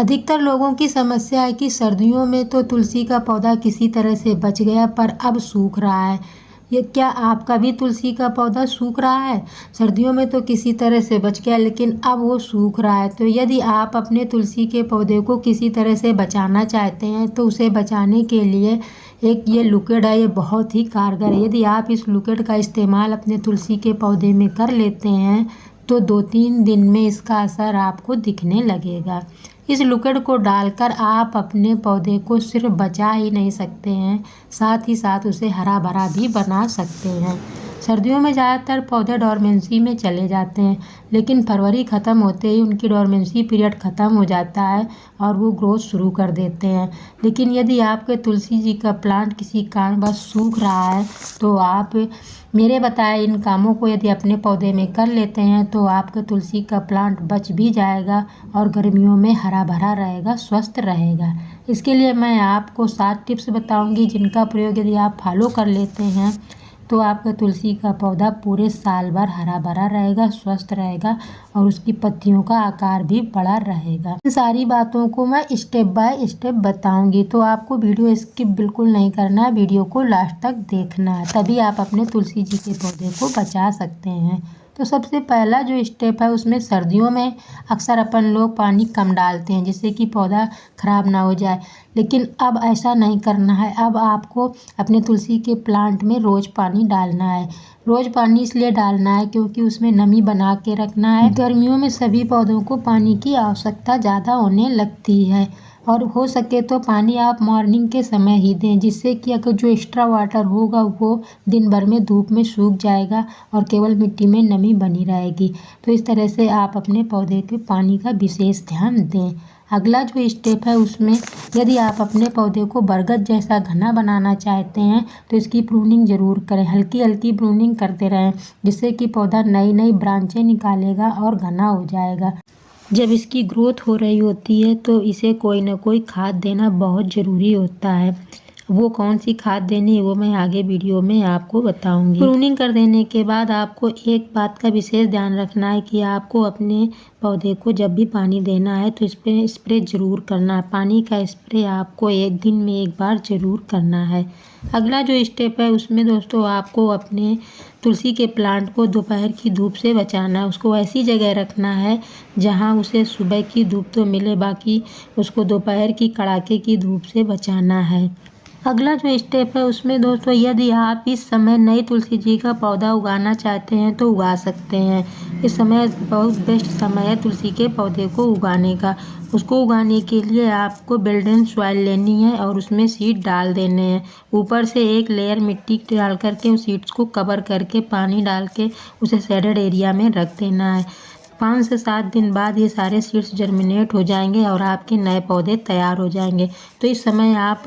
अधिकतर लोगों की समस्या है कि सर्दियों में तो तुलसी का पौधा किसी तरह से बच गया पर अब सूख रहा है। ये क्या आपका भी तुलसी का पौधा सूख रहा है? सर्दियों में तो किसी तरह से बच गया लेकिन अब वो सूख रहा है। तो यदि आप अपने तुलसी के पौधे को किसी तरह से बचाना चाहते हैं तो उसे बचाने के लिए एक ये लिक्विड है, ये बहुत ही कारगर है। यदि आप इस लिक्विड का इस्तेमाल अपने तुलसी के पौधे में कर लेते हैं तो 2-3 दिन में इसका असर आपको दिखने लगेगा। इस लिक्विड को डालकर आप अपने पौधे को सिर्फ बचा ही नहीं सकते हैं, साथ ही साथ उसे हरा भरा भी बना सकते हैं। सर्दियों में ज़्यादातर पौधे डोरमेंसी में चले जाते हैं, लेकिन फरवरी ख़त्म होते ही उनकी डोरमेंसी पीरियड ख़त्म हो जाता है और वो ग्रोथ शुरू कर देते हैं। लेकिन यदि आपके तुलसी जी का प्लांट किसी कारणवश सूख रहा है तो आप मेरे बताए इन कामों को यदि अपने पौधे में कर लेते हैं तो आपके तुलसी का प्लांट बच भी जाएगा और गर्मियों में हरा भरा रहेगा, स्वस्थ रहेगा। इसके लिए मैं आपको 7 टिप्स बताऊंगी जिनका प्रयोग यदि आप फॉलो कर लेते हैं तो आपका तुलसी का पौधा पूरे साल भर हरा भरा रहेगा, स्वस्थ रहेगा और उसकी पत्तियों का आकार भी बड़ा रहेगा। इन सारी बातों को मैं स्टेप बाय स्टेप बताऊंगी, तो आपको वीडियो स्किप बिल्कुल नहीं करना है, वीडियो को लास्ट तक देखना है, तभी आप अपने तुलसी जी के पौधे को बचा सकते हैं। तो सबसे पहला जो स्टेप है उसमें सर्दियों में अक्सर अपन लोग पानी कम डालते हैं जिससे कि पौधा ख़राब ना हो जाए, लेकिन अब ऐसा नहीं करना है। अब आपको अपने तुलसी के प्लांट में रोज़ पानी डालना है। रोज़ पानी इसलिए डालना है क्योंकि उसमें नमी बना के रखना है। गर्मियों में सभी पौधों को पानी की आवश्यकता ज़्यादा होने लगती है और हो सके तो पानी आप मॉर्निंग के समय ही दें, जिससे कि अगर जो एक्स्ट्रा वाटर होगा वो दिन भर में धूप में सूख जाएगा और केवल मिट्टी में नमी बनी रहेगी। तो इस तरह से आप अपने पौधे के पानी का विशेष ध्यान दें। अगला जो स्टेप है उसमें यदि आप अपने पौधे को बरगद जैसा घना बनाना चाहते हैं तो इसकी प्रूनिंग ज़रूर करें। हल्की हल्की प्रूनिंग करते रहें जिससे कि पौधा नई नई ब्रांचें निकालेगा और घना हो जाएगा। जब इसकी ग्रोथ हो रही होती है तो इसे कोई ना कोई खाद देना बहुत ज़रूरी होता है। वो कौन सी खाद देनी है वो मैं आगे वीडियो में आपको बताऊंगी। प्रूनिंग कर देने के बाद आपको एक बात का विशेष ध्यान रखना है कि आपको अपने पौधे को जब भी पानी देना है तो इस पर स्प्रे ज़रूर करना है। पानी का स्प्रे आपको एक दिन में एक बार ज़रूर करना है। अगला जो स्टेप है उसमें दोस्तों आपको अपने तुलसी के प्लांट को दोपहर की धूप से बचाना है। उसको ऐसी जगह रखना है जहां उसे सुबह की धूप तो मिले, बाकी उसको दोपहर की कड़ाके की धूप से बचाना है। अगला जो स्टेप है उसमें दोस्तों यदि आप इस समय नई तुलसी जी का पौधा उगाना चाहते हैं तो उगा सकते हैं। इस समय बहुत बेस्ट समय है तुलसी के पौधे को उगाने का। उसको उगाने के लिए आपको बिल्डिंग सॉइल लेनी है और उसमें सीड डाल देने हैं। ऊपर से एक लेयर मिट्टी डाल करके उस सीड्स को कवर करके पानी डाल के उसे शेडेड एरिया में रख देना है। 5 से 7 दिन बाद ये सारे सीड्स जर्मिनेट हो जाएंगे और आपके नए पौधे तैयार हो जाएंगे। तो इस समय आप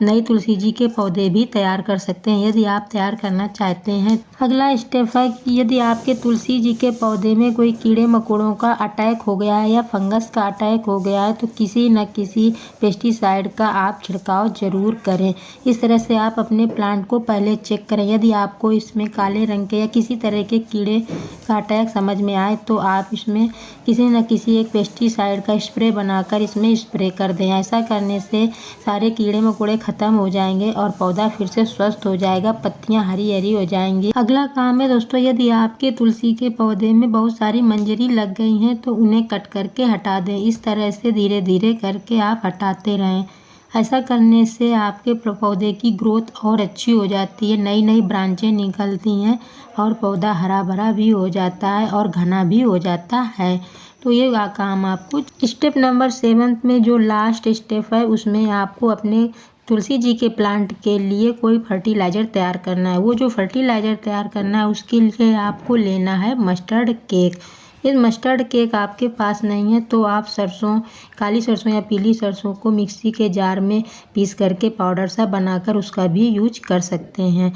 नई तुलसी जी के पौधे भी तैयार कर सकते हैं यदि आप तैयार करना चाहते हैं। अगला स्टेप है कि यदि आपके तुलसी जी के पौधे में कोई कीड़े मकोड़ों का अटैक हो गया है या फंगस का अटैक हो गया है तो किसी न किसी पेस्टिसाइड का आप छिड़काव जरूर करें। इस तरह से आप अपने प्लांट को पहले चेक करें। यदि आपको इसमें काले रंग के या किसी तरह के कीड़े का अटैक समझ में आए तो आप इसमें किसी न किसी एक पेस्टिसाइड का स्प्रे बनाकर इसमें स्प्रे कर दें। ऐसा करने से सारे कीड़े मकोड़े ख़त्म हो जाएंगे और पौधा फिर से स्वस्थ हो जाएगा, पत्तियां हरी हरी हो जाएंगी। अगला काम है दोस्तों यदि आपके तुलसी के पौधे में बहुत सारी मंजरी लग गई हैं तो उन्हें कट करके हटा दें। इस तरह से धीरे धीरे करके आप हटाते रहें। ऐसा करने से आपके पौधे की ग्रोथ और अच्छी हो जाती है, नई नई ब्रांचें निकलती हैं और पौधा हरा भरा भी हो जाता है और घना भी हो जाता है। तो ये काम आपको स्टेप नंबर 7 में जो लास्ट स्टेप है उसमें आपको अपने तुलसी जी के प्लांट के लिए कोई फर्टिलाइज़र तैयार करना है। वो जो फर्टिलाइज़र तैयार करना है उसके लिए आपको लेना है मस्टर्ड केक। ये मस्टर्ड केक आपके पास नहीं है तो आप सरसों, काली सरसों या पीली सरसों को मिक्सी के जार में पीस करके पाउडर सा बनाकर उसका भी यूज कर सकते हैं।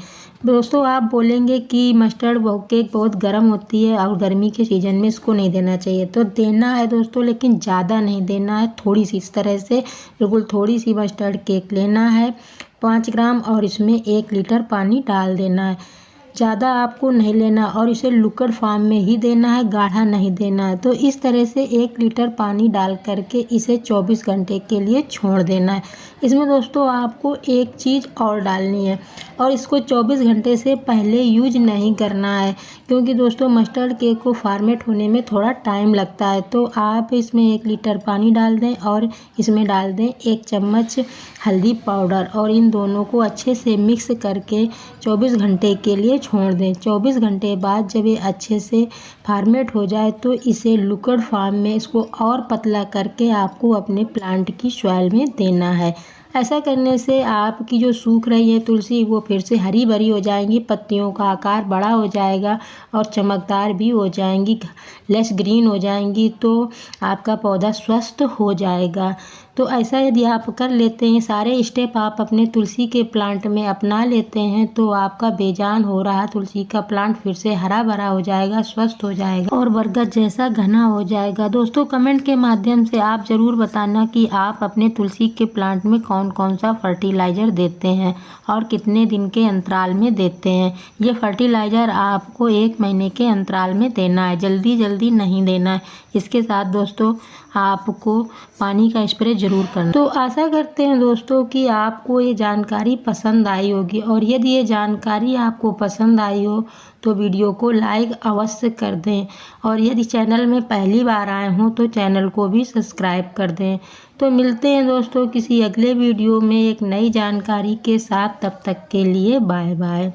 दोस्तों आप बोलेंगे कि मस्टर्ड केक बहुत गर्म होती है और गर्मी के सीज़न में इसको नहीं देना चाहिए, तो देना है दोस्तों लेकिन ज़्यादा नहीं देना है, थोड़ी सी इस तरह से बिल्कुल थोड़ी सी मस्टर्ड केक लेना है 5 ग्राम और इसमें 1 लीटर पानी डाल देना है। ज़्यादा आपको नहीं लेना और इसे लिक्विड फॉर्म में ही देना है, गाढ़ा नहीं देना है। तो इस तरह से 1 लीटर पानी डाल करके इसे 24 घंटे के लिए छोड़ देना है। इसमें दोस्तों आपको एक चीज़ और डालनी है और इसको 24 घंटे से पहले यूज नहीं करना है, क्योंकि दोस्तों मस्टर्ड केक को फॉर्मेट होने में थोड़ा टाइम लगता है। तो आप इसमें 1 लीटर पानी डाल दें और इसमें डाल दें 1 चम्मच हल्दी पाउडर और इन दोनों को अच्छे से मिक्स करके 24 घंटे के लिए छोड़ दें। 24 घंटे बाद जब ये अच्छे से फॉर्मेट हो जाए तो इसे लिक्विड फॉर्म में इसको और पतला करके आपको अपने प्लांट की सॉइल में देना है। ऐसा करने से आपकी जो सूख रही है तुलसी वो फिर से हरी भरी हो जाएंगी, पत्तियों का आकार बड़ा हो जाएगा और चमकदार भी हो जाएंगी, लेस ग्रीन हो जाएंगी, तो आपका पौधा स्वस्थ हो जाएगा। तो ऐसा यदि आप कर लेते हैं, सारे स्टेप आप अपने तुलसी के प्लांट में अपना लेते हैं, तो आपका बेजान हो रहा तुलसी का प्लांट फिर से हरा भरा हो जाएगा, स्वस्थ हो जाएगा और बरगद जैसा घना हो जाएगा। दोस्तों कमेंट के माध्यम से आप ज़रूर बताना कि आप अपने तुलसी के प्लांट में कौन कौन सा फर्टिलाइज़र देते हैं और कितने दिन के अंतराल में देते हैं। ये फर्टिलाइज़र आपको 1 महीने के अंतराल में देना है, जल्दी जल्दी नहीं देना है। इसके साथ दोस्तों आपको पानी का स्प्रे ज़रूर करना। तो आशा करते हैं दोस्तों कि आपको ये जानकारी पसंद आई होगी और यदि ये जानकारी आपको पसंद आई हो तो वीडियो को लाइक अवश्य कर दें और यदि चैनल में पहली बार आए हों तो चैनल को भी सब्सक्राइब कर दें। तो मिलते हैं दोस्तों किसी अगले वीडियो में एक नई जानकारी के साथ, तब तक के लिए बाय बाय।